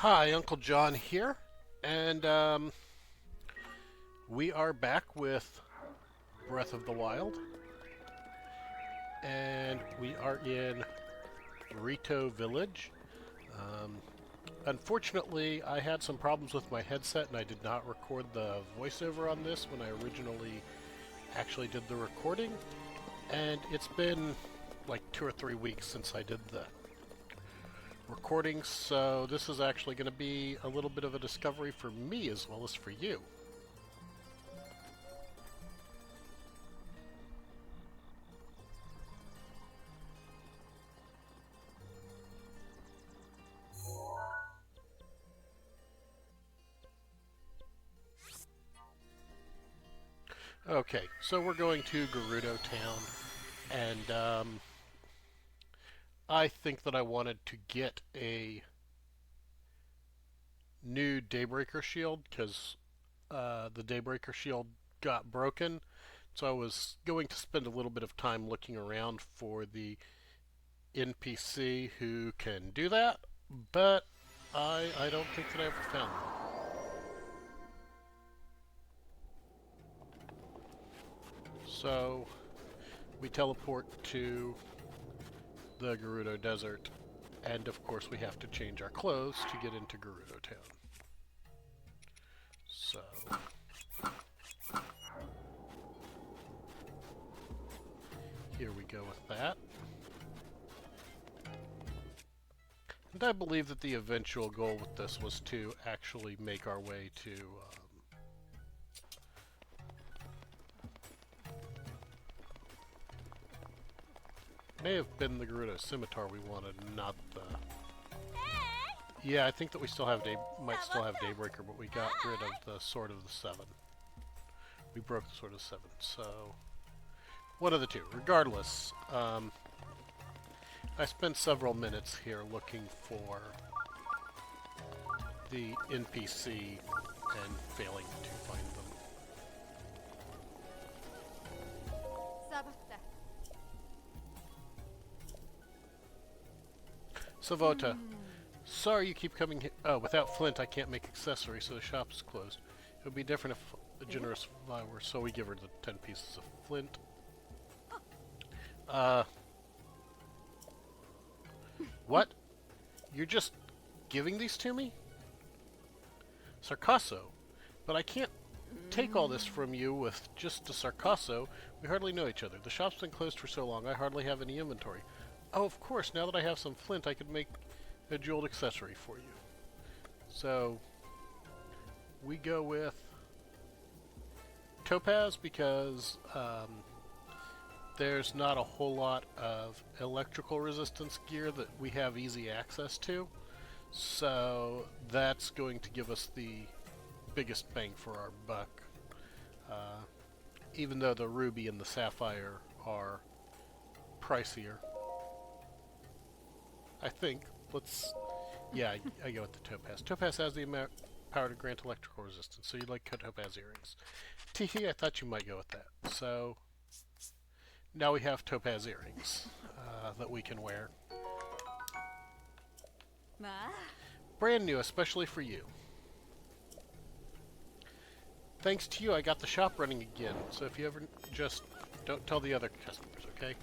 Hi, Uncle John here, and we are back with Breath of the Wild, and we are in Rito Village. Um, Unfortunately, I had some problems with my headset, and I did not record the voiceover on this when I originally actually did the recording, and it's been like 2 or 3 weeks since I did the recording, so this is actually going to be a little bit of a discovery for me as well as for you. Okay, so we're going to Gerudo Town, and I think that I wanted to get a new Daybreaker shield because the Daybreaker shield got broken. So I was going to spend a little bit of time looking around for the NPC who can do that, but I don't think that I ever found one. So we teleport to the Gerudo Desert, and of course we have to change our clothes to get into Gerudo Town. So here we go with that. And I believe that the eventual goal with this was to actually make our way to may have been the Gerudo Scimitar we wanted, not the... Yeah, I think that we still have might still have Daybreaker, but we got rid of the Sword of the Seven. We broke the Sword of the Seven, so... One of the two. Regardless, I spent several minutes here looking for the NPC and failing to find them. Savota, sorry you keep coming here. Oh, without flint I can't make accessories, so the shop is closed. It would be different if a generous buyer were, so we give her the 10 pieces of flint. What? You're just giving these to me? Sarcasso. But I can't take all this from you with just a Sarcasso. We hardly know each other. The shop's been closed for so long, I hardly have any inventory. Oh, of course, now that I have some flint, I could make a jeweled accessory for you. So, we go with Topaz because there's not a whole lot of electrical resistance gear that we have easy access to. So that's going to give us the biggest bang for our buck. Even though the ruby and the sapphire are pricier. I think. Yeah, I go with the topaz. Topaz has the power to grant electrical resistance, so you'd like topaz earrings. Teehee, I thought you might go with that. So now we have topaz earrings that we can wear. Brand new, especially for you. Thanks to you, I got the shop running again, so if you ever just don't tell the other customers, okay?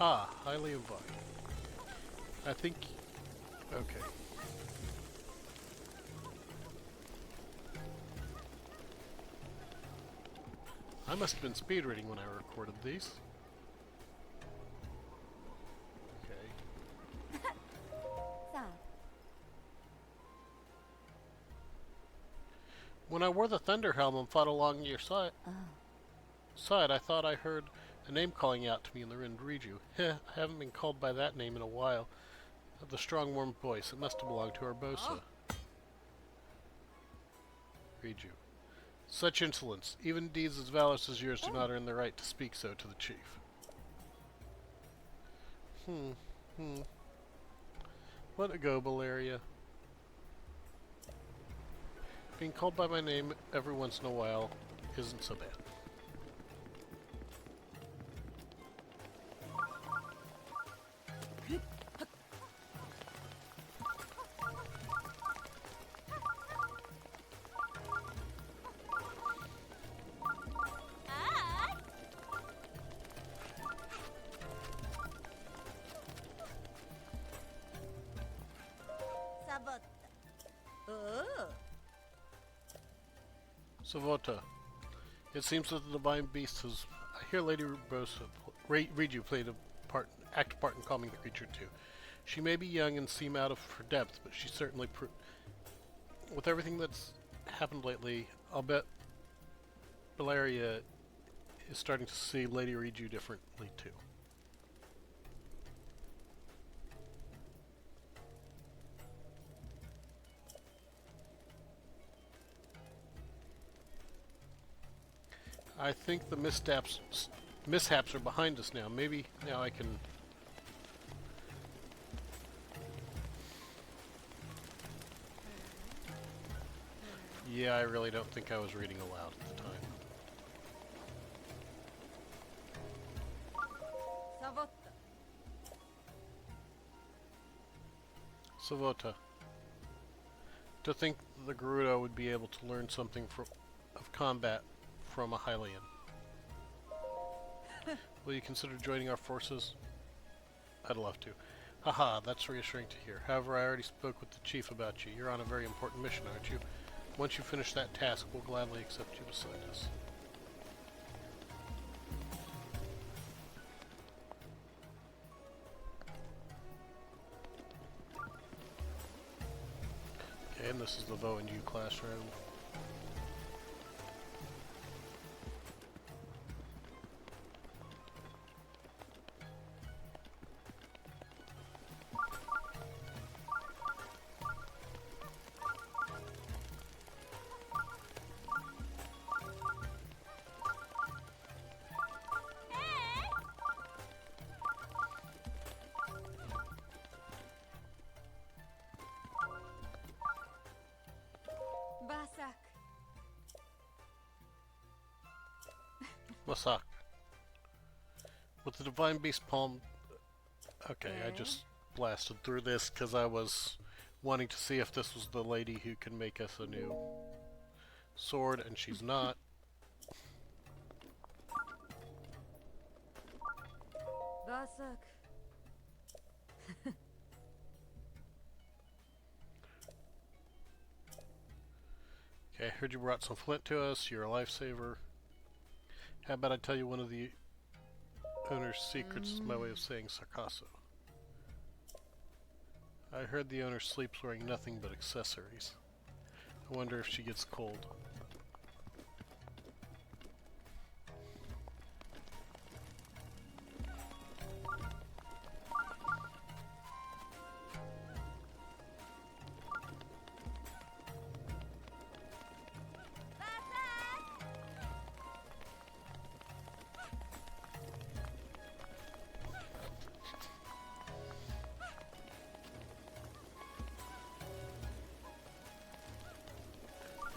Ah, highly invited. I think... Okay. I must have been speed reading when I recorded these. Okay. When I wore the Thunder Helm and fought along your side, I thought I heard a name calling out to me in the wind. Riju. Heh, I haven't been called by that name in a while. The strong, warm voice. It must have belonged to Urbosa. Riju. Such insolence. Even deeds as valorous as yours do not earn the right to speak so to the chief. Let it go, Valeria. Being called by my name every once in a while isn't so bad. Savota, it seems that the divine beast has... I hear Lady Rubosa Riju played a part in calming the creature too. She may be young and seem out of her depth, but she certainly with everything that's happened lately, I'll bet Valeria is starting to see Lady Riju differently too. I think the mishaps are behind us now. Maybe now I can... Yeah, I really don't think I was reading aloud at the time. Savota. To think the Gerudo would be able to learn something of combat from a Hylian. Will you consider joining our forces? I'd love to. Haha, that's reassuring to hear. However, I already spoke with the chief about you. You're on a very important mission, aren't you? Once you finish that task, we'll gladly accept you beside us. Okay, and this is the Vo and U classroom. Masak. With the Divine Beast Palm... Okay, I just blasted through this because I was wanting to see if this was the lady who can make us a new sword, and she's not. Okay, I heard you brought some flint to us. You're a lifesaver. How about I tell you one of the owner's secrets is my way of saying Sarkasso. I heard the owner sleeps wearing nothing but accessories. I wonder if she gets cold.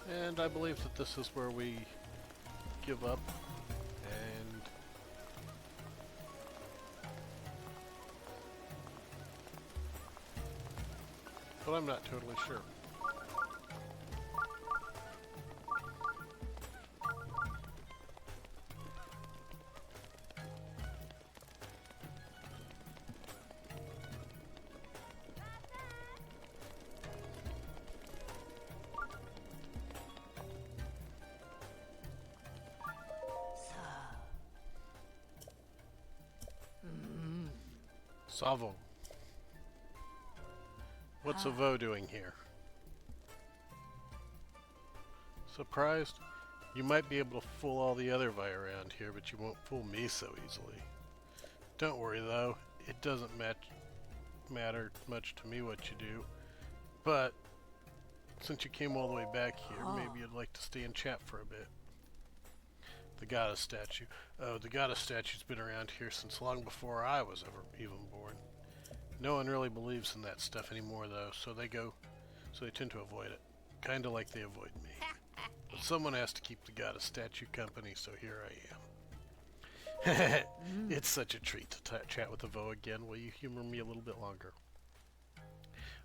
And I believe that this is where we give up, and but I'm not totally sure. Savo. What's a Vo doing here? Surprised? You might be able to fool all the other Vi around here, but you won't fool me so easily. Don't worry though, it doesn't matter much to me what you do. But, since you came all the way back here, maybe you'd like to stay and chat for a bit. The goddess statue. Oh, the goddess statue's been around here since long before I was ever even born. No one really believes in that stuff anymore though, so they tend to avoid it. Kinda like they avoid me. But someone has to keep the goddess statue company, so here I am. It's such a treat to chat with the Vo again. Will you humor me a little bit longer?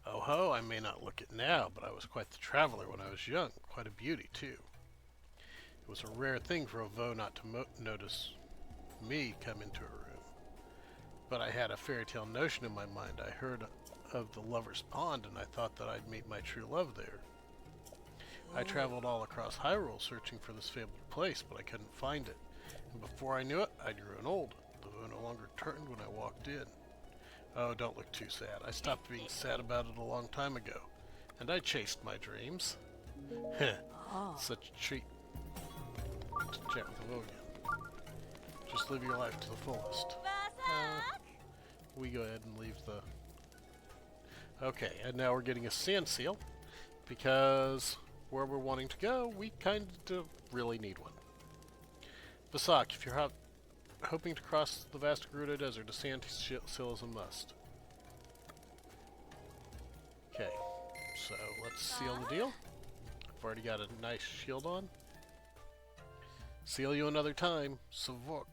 Oh ho, I may not look it now, but I was quite the traveler when I was young. Quite a beauty too. It was a rare thing for a Vo not to notice me come into a room. But I had a fairy tale notion in my mind. I heard of the Lover's Pond and I thought that I'd meet my true love there. I traveled all across Hyrule searching for this fabled place, but I couldn't find it. And before I knew it, I'd grown old. The moon no longer turned when I walked in. Oh, don't look too sad. I stopped being sad about it a long time ago. And I chased my dreams. Heh. Such a treat to chat with a Vogan. Just live your life to the fullest. We go ahead and leave the... Okay, and now we're getting a sand seal, because where we're wanting to go, we kind of really need one. Vasak, if you're hoping to cross the vast Gerudo Desert, a sand seal is a must. Okay, so let's seal the deal. I've already got a nice shield on. Seal you another time, Savok.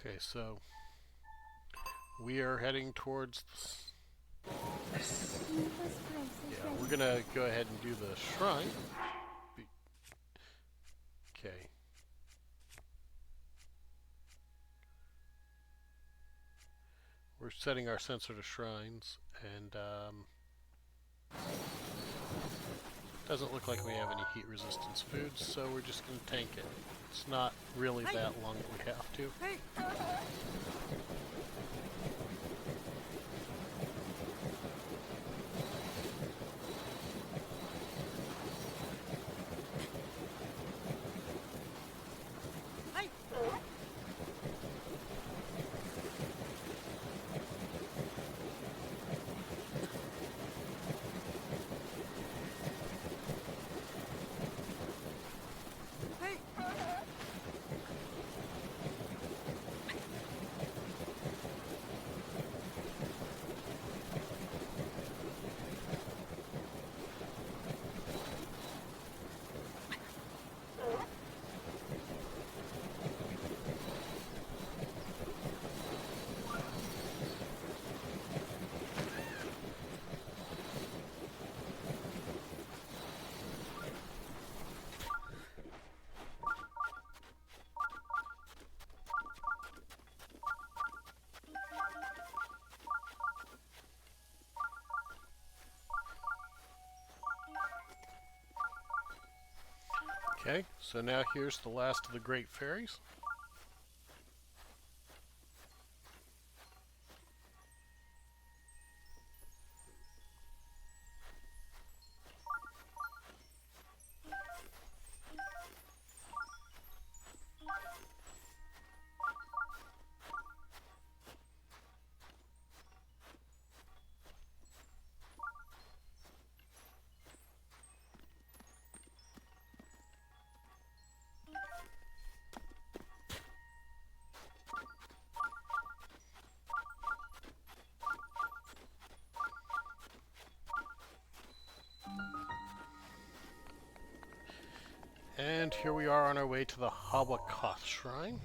Okay, so we are heading towards yeah, we're gonna go ahead and do the shrine. Okay. We're setting our sensor to shrines, and doesn't look like we have any heat resistance foods, so we're just gonna tank it. It's not really that long that we have to. Okay, so now here's the last of the Great Fairies. And here we are on our way to the Hawa Koth Srhine.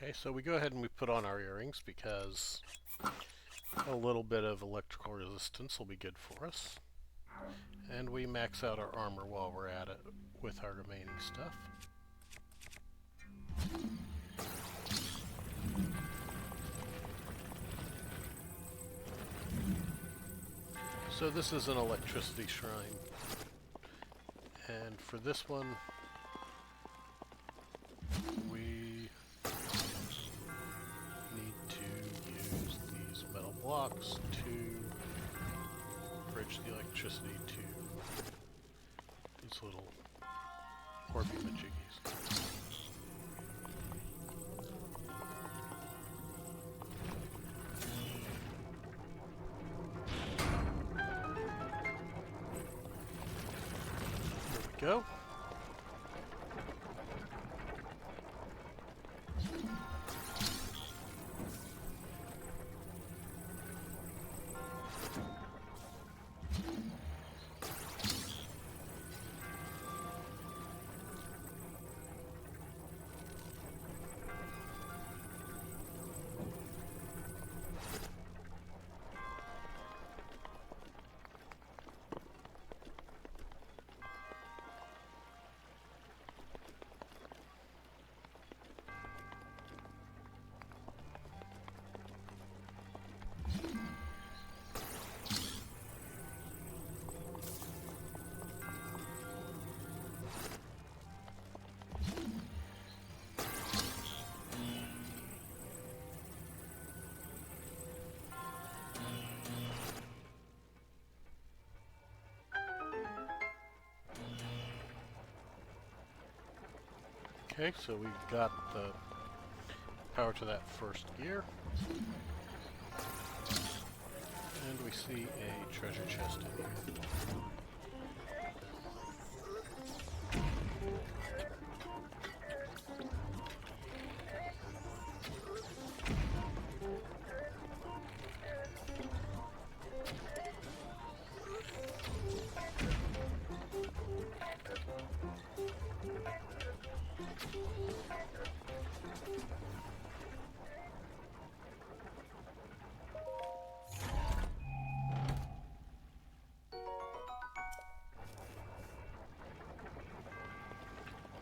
Okay, so we go ahead and we put on our earrings because a little bit of electrical resistance will be good for us. And we max out our armor while we're at it with our remaining stuff. So this is an electricity shrine. And for this one, we need to use these metal blocks to bridge the electricity to these little orby-majiggies. There we go. Okay, so we've got the power to that first gear. And we see a treasure chest in here.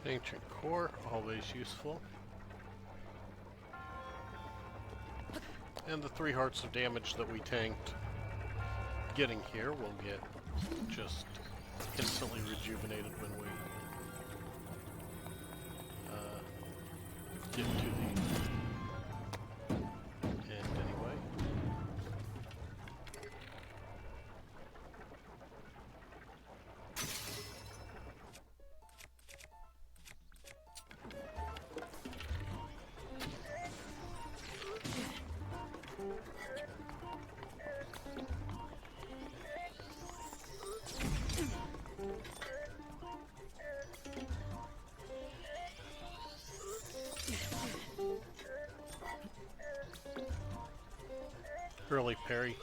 Ancient core, always useful. And the 3 hearts of damage that we tanked getting here will get just instantly rejuvenated when we get to the end anyway. Early parry.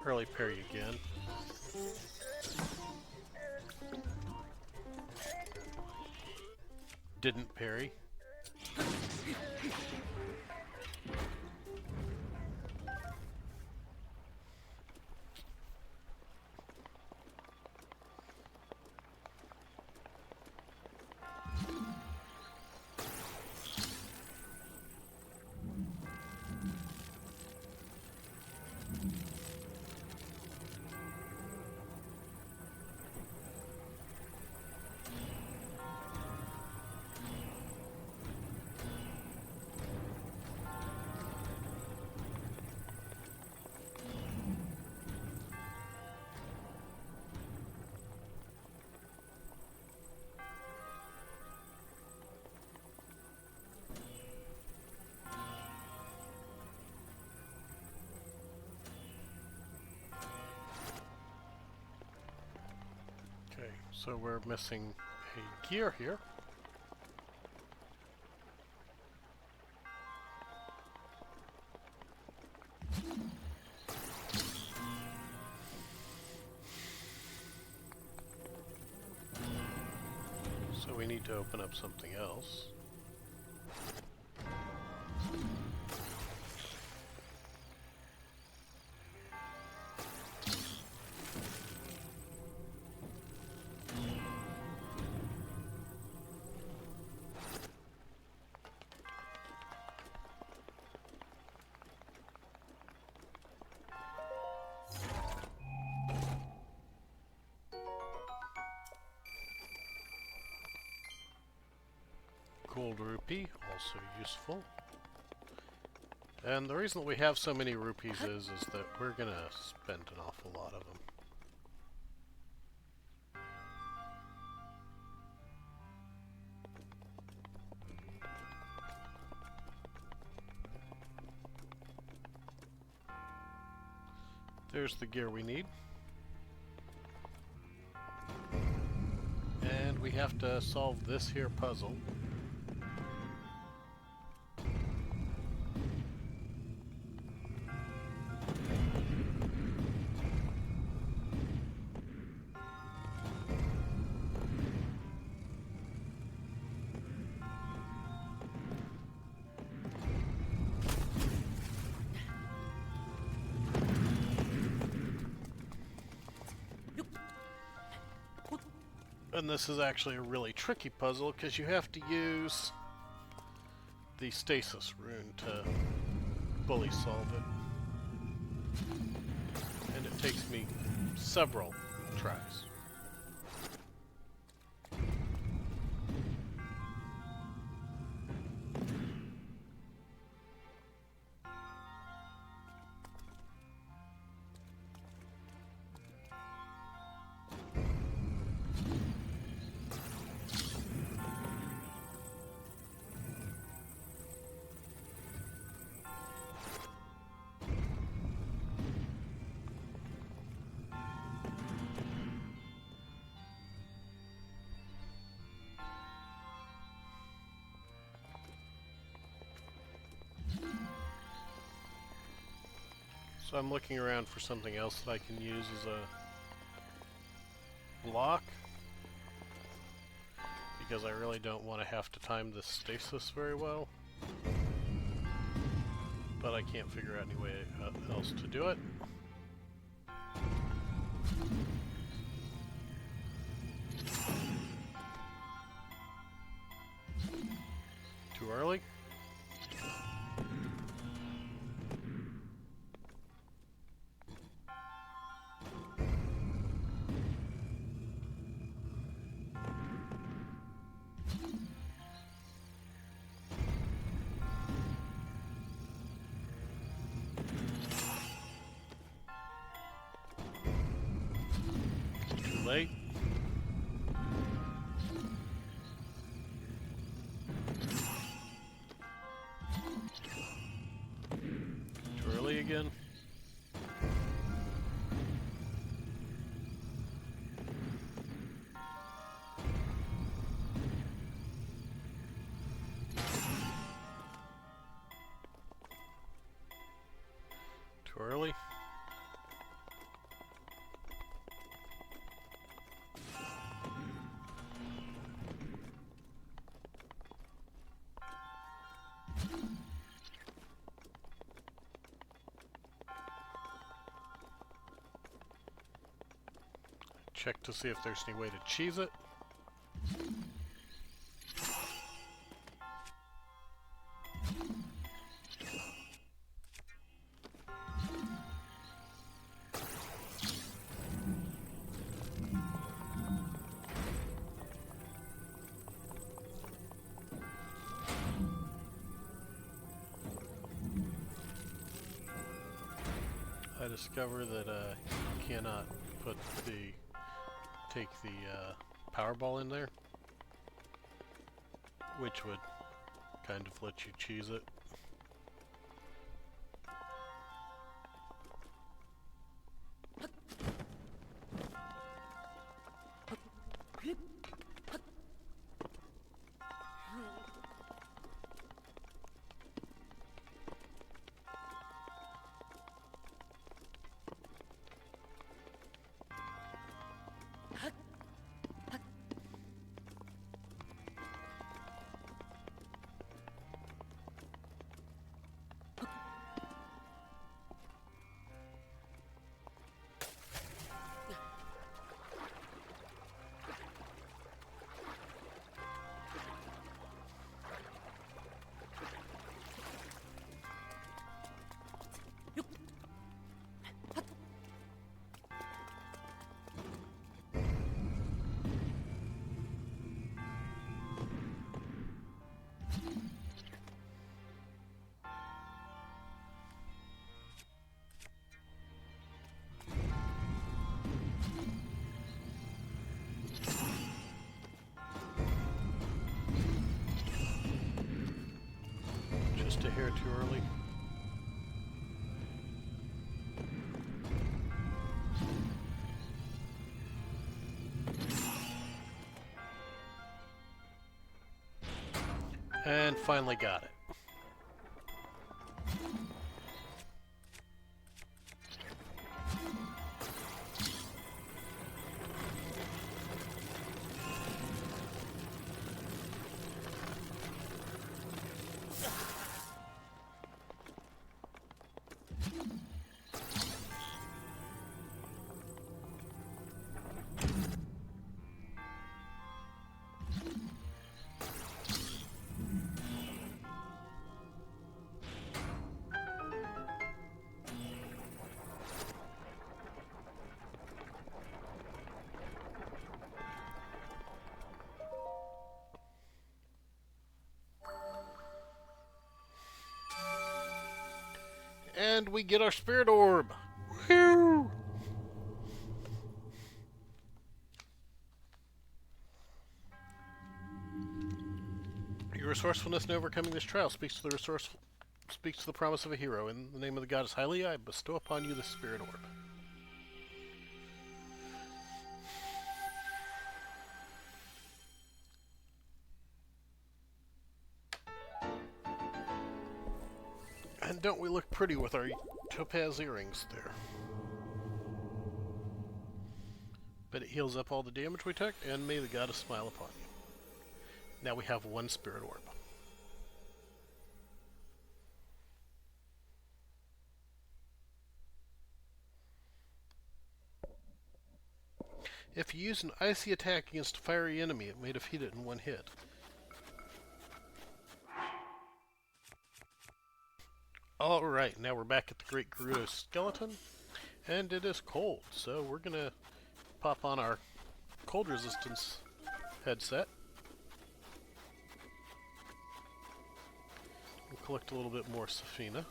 Early parry again. Didn't parry. So we're missing a gear here. So we need to open up something else. Gold rupee, also useful. And the reason that we have so many rupees is that we're gonna spend an awful lot of them. There's the gear we need. And we have to solve this here puzzle. And this is actually a really tricky puzzle because you have to use the stasis rune to fully solve it. And it takes me several tries. So I'm looking around for something else that I can use as a block, because I really don't want to have to time this stasis very well. But I can't figure out any way else to do it. Too early? Late. Too early again. Too early. Check to see if there's any way to cheese it. I discover that you cannot take the Powerball in there, which would kind of let you cheese it. just a hair too early. And finally got it. And we get our spirit orb. Whew! Your resourcefulness in overcoming this trial speaks to the promise of a hero. In the name of the goddess Hylia, I bestow upon you the spirit orb. And don't we look pretty with our topaz earrings there? But it heals up all the damage we took, and may the goddess smile upon you. Now we have one spirit orb. If you use an icy attack against a fiery enemy, it may defeat it in one hit. Alright, now we're back at the Great Gerudo Skeleton, and it is cold, so we're gonna pop on our cold resistance headset and collect a little bit more Safina.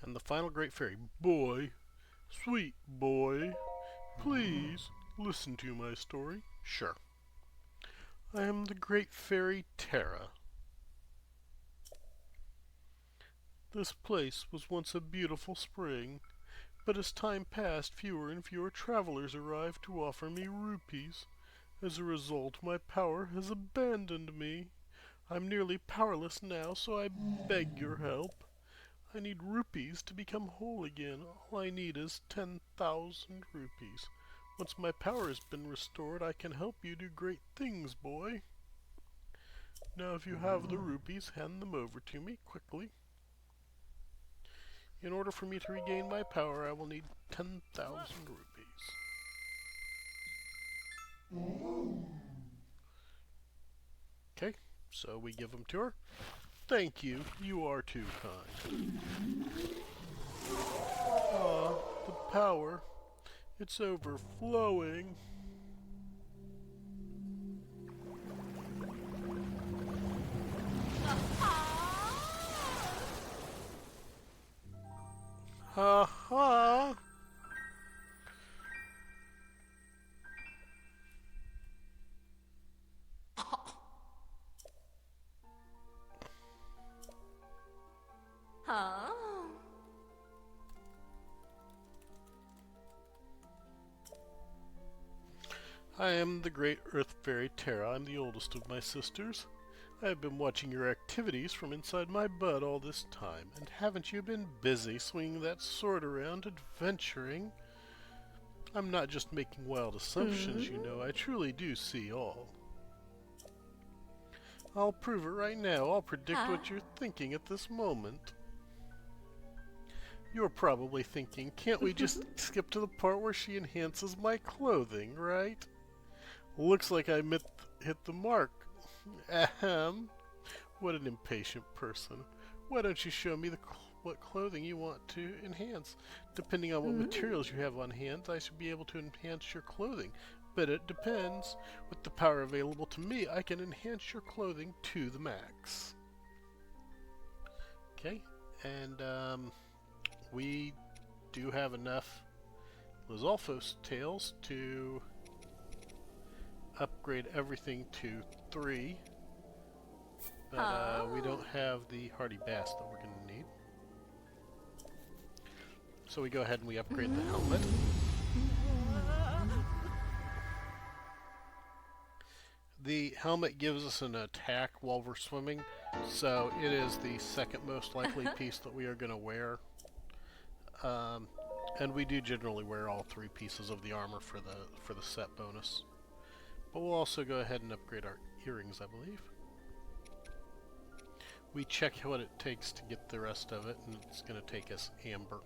And the final Great Fairy. Boy, sweet boy, please listen to my story. Sure. I am the Great Fairy Tera. This place was once a beautiful spring, but as time passed, fewer and fewer travelers arrived to offer me rupees. As a result, my power has abandoned me. I'm nearly powerless now, so I beg your help. I need rupees to become whole again. All I need is 10,000 rupees. Once my power has been restored, I can help you do great things, boy. Now if you have the rupees, hand them over to me, quickly. In order for me to regain my power, I will need 10,000 rupees. Okay, so we give them to her. Thank you, you are too kind. Ah, the power. It's overflowing. Ha ha! Huh? I am the Great Earth Fairy Tera. I'm the oldest of my sisters. I have been watching your activities from inside my bud all this time, and haven't you been busy swinging that sword around, adventuring? I'm not just making wild assumptions, you know. I truly do see all. I'll prove it right now. I'll predict what you're thinking at this moment. You're probably thinking, can't we just skip to the part where she enhances my clothing, right? Looks like I hit the mark. Ahem. What an impatient person. Why don't you show me what clothing you want to enhance? Depending on what materials you have on hand, I should be able to enhance your clothing. But it depends. With the power available to me, I can enhance your clothing to the max. Okay, and we do have enough Lizalfos tails to upgrade everything to 3. But we don't have the hardy bass that we're going to need. So we go ahead and we upgrade the helmet. The helmet gives us an attack while we're swimming, so it is the second most likely piece that we are going to wear. And we do generally wear all 3 pieces of the armor for the set bonus. But we'll also go ahead and upgrade our earrings, I believe. We check what it takes to get the rest of it, and it's going to take us amber.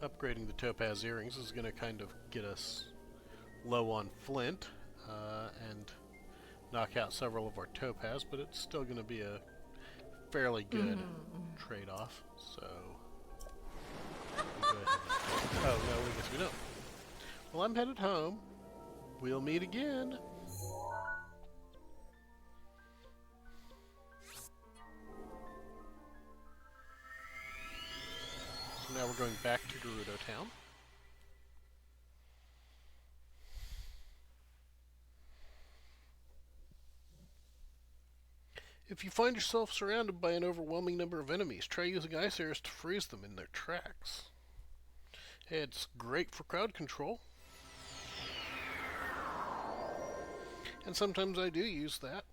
Upgrading the topaz earrings is going to kind of get us low on flint and knock out several of our topaz, but it's still going to be a fairly good trade-off. So, we'll go ahead and oh no, I guess we don't. Well, I'm headed home. We'll meet again. So now we're going back to Gerudo Town. If you find yourself surrounded by an overwhelming number of enemies, try using ice arrows to freeze them in their tracks. It's great for crowd control. And sometimes I do use that.